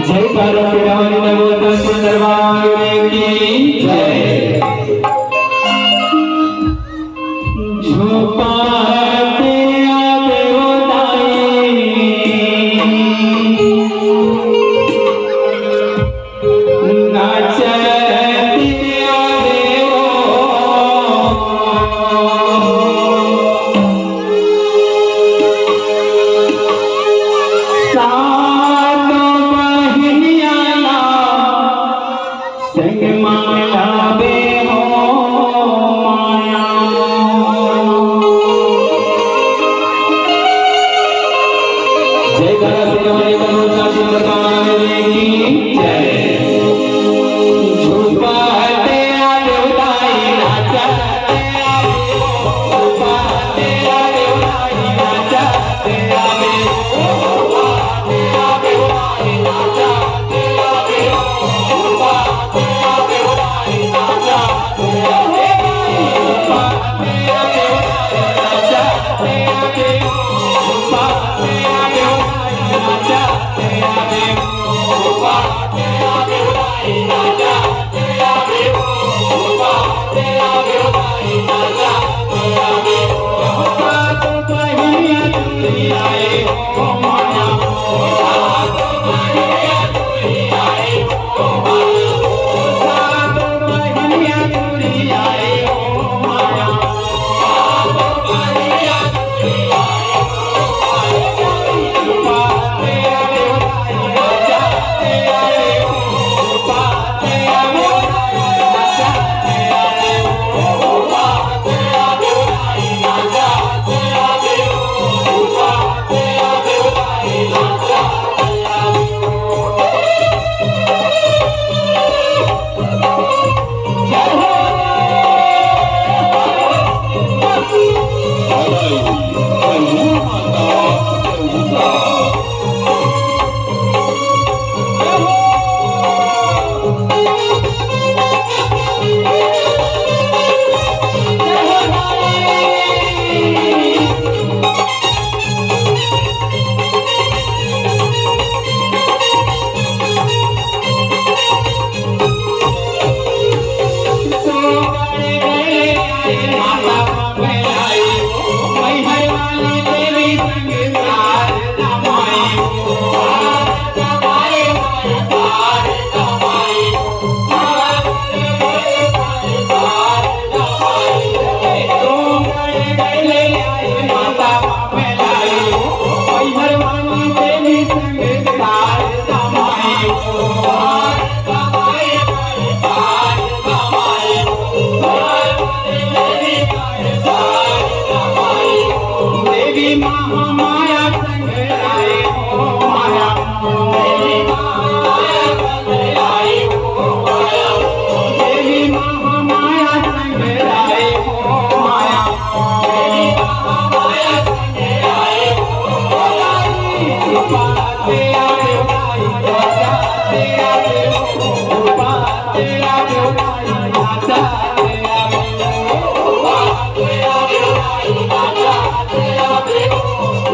जय भारत श्री नवोदय दरबार की जय। झोपाते आवे उदाई नाचते आवे संग मालावे हो माया। जय गणेश दरबार की जय। झुपाते आवे उदाई नाचते आवे झुपाते आवे उदाई नाचते आवे झुपाते आवे उदाई नाचते आवे झुपाते आवे उदाई नाचते आवे झुपाते आवे उदाई नाचते आवे झुपाते आवे उदाई नाचते आवे झुपाते आवे उदाई नाचते आवे झुपाते आवे उदाई नाचते आवे। सात बहिनिया दूरी आए हो माया सात बहिनिया दूरी आए हो माया सात बहिनिया दूरी आए हो माया सात बहिनिया दूरी आए हो माया। झुपाते आवे उदाई नाचते आवे झुपाते आवे उदाई नाचते आवे झुपाते आवे उदाई नाचते आवे झुपाते आवे उदाई नाचते आवे। जय हो देवी महामाया संग आए हो माया देवी महामाया संग आए हो माया देवी महामाया संग आए हो माया देवी महामाया संग आए हो माया। झुपाते आवे उदाई नाचते आवे झुपाते आवे उदाई नाचते आवे झुपाते आवे उदाई नाचते आवे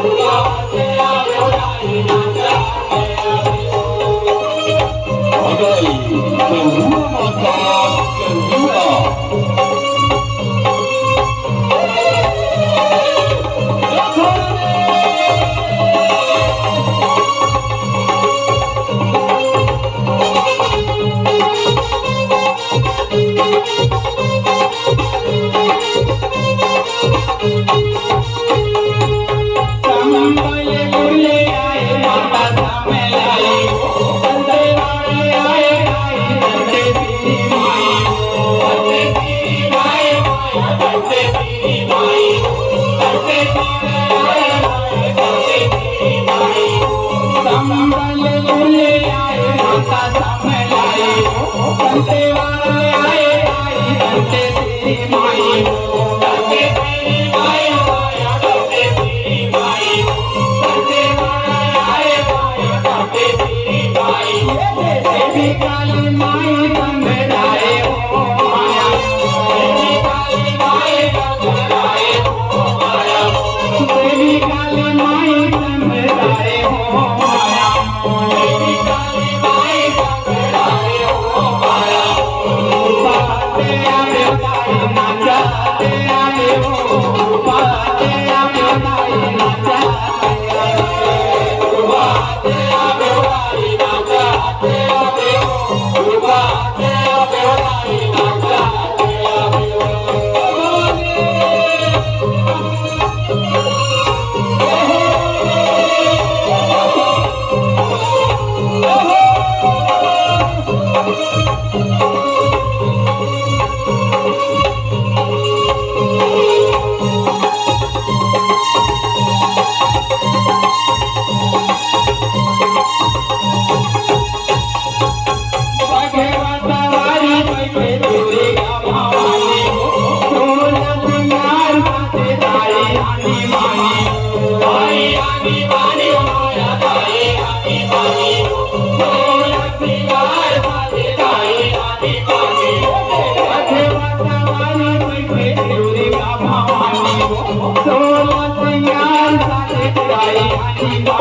झुपाते आवे उदाई नाचते आवे। Agai, kedua mata kedua. संबल बुले आए माता समय आए बंदे वाले आए आए बंदे तेरी माई बंदे तेरी माई बंदे तेरी माई बंदे तेरी माई बंदे तेरी माई। संबल बुले आए माता समय आए बंदे वाले आए आए बंदे तेरी माई बंदे तेरी माई बंदे तेरी माई बंदे वाले आए बंदे तेरी माई। देवी काली माई संग आए हो माया देवी काली माई संग आए हो माया देवी काली माई संग आए हो माया देवी काली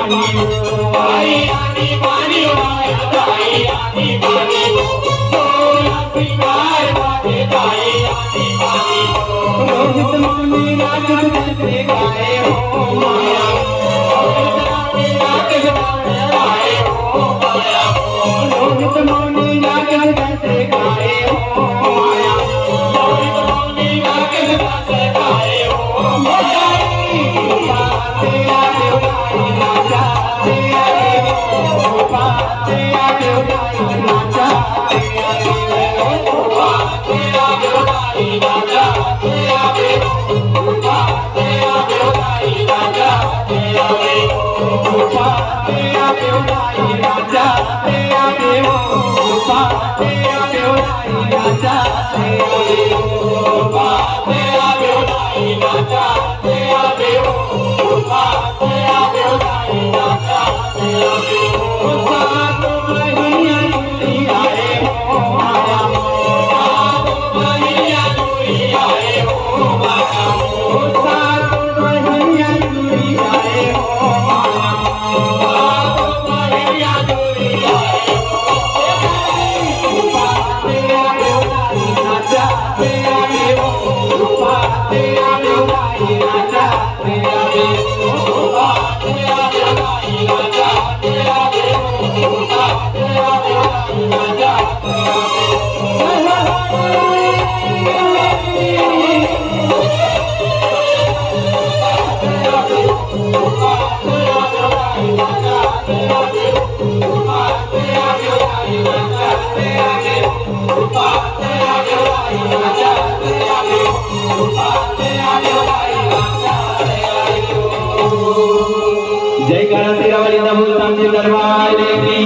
पानी आई आनी पानी आई आनी पानी सोला सिंगार बाजे आई आनी पानी रोहित मुनि राज करते गाए हो माया रोहित मुनि राज करते गाए हो माया रोहित मुनि राज करते गाए हो माया रोहित मुनि राज करते गाए हो माया तेरा देवराई राजा तेरा देवा तेरा देवराई राजा तेरा देवा तेरा देवराई राजा तेरा देवा तेरा देवराई राजा तेरा देवा तेरा देवराई राजा तेरा देवा तेरा देवराई राजा तेरा देवा तेरा देवराई राजा तेरा देवा तेरा देवराई राजा तेरा देवा सातो महिया जुड़ी आए हो माया सातो महिया जुड़ी आए हो माया सातो महिया जुड़ी आए हो माया सातो महिया जुड़ी आए हो तेरा देवराई राजा तेरा देवा तेरा देवराई राजा तेरा देवा तेरा देवराई राजा तेरा देवा तेरा देवराई राजा तेरा जय काला शेरावाली दरबार की